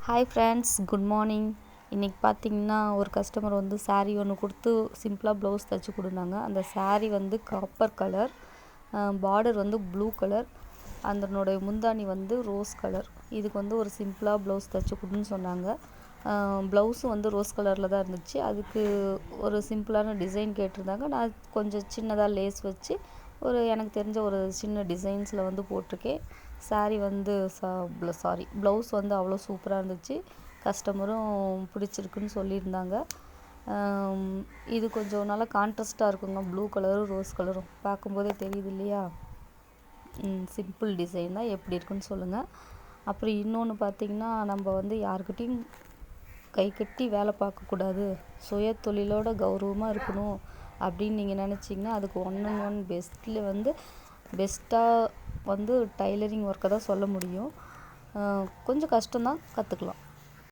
Hi friends, good morning. இன்றைக்கி பார்த்திங்கன்னா ஒரு கஸ்டமர் வந்து சாரீ ஒன்று கொடுத்து சிம்பிளாக ப்ளவுஸ் தைச்சி கொடுத்தாங்க. அந்த சாரீ வந்து காப்பர் கலர், பார்டர் வந்து ப்ளூ கலர், அதனுடைய முந்தானி வந்து ரோஸ் கலர். இதுக்கு வந்து ஒரு சிம்பிளாக ப்ளவுஸ் தைச்சி கொடுன்னு சொன்னாங்க. ப்ளவுஸும் வந்து ரோஸ் கலரில் தான் இருந்துச்சு. அதுக்கு ஒரு சிம்பிளான டிசைன் கேட்டிருந்தாங்க. நான் கொஞ்சம் சின்னதாக லேஸ் வச்சு எனக்கு தெரிஞ்ச ஒரு சின்ன டிசைன்ஸில் வந்து போட்டிருக்கேன். சாரீ வந்து ப்ளவுஸ் வந்து அவ்வளோ சூப்பராக இருந்துச்சு. கஸ்டமரும் பிடிச்சிருக்குன்னு சொல்லியிருந்தாங்க. இது கொஞ்சம் நல்லா கான்ட்ராஸ்ட்டாக இருக்குங்க. ப்ளூ கலரும் ரோஸ் கலரும் பார்க்கும்போதே தெரியுது இல்லையா? சிம்பிள் டிசைன் தான், எப்படி இருக்குன்னு சொல்லுங்கள். அப்புறம் இன்னொன்று பார்த்திங்கன்னா, நம்ம வந்து யாருக்கிட்டையும் கை கட்டி வேலை பார்க்கக்கூடாது, சுய தொழிலோட கௌரவமாக இருக்கணும் அப்படின்னு நீங்கள் நினச்சிங்கன்னா அதுக்கு 1 பெஸ்ட்டில் வந்து பெஸ்ட்டாக வந்து டைலரிங் ஒர்க்கை தான் சொல்ல முடியும். கொஞ்சம் கஷ்டம்தான், கற்றுக்கலாம்.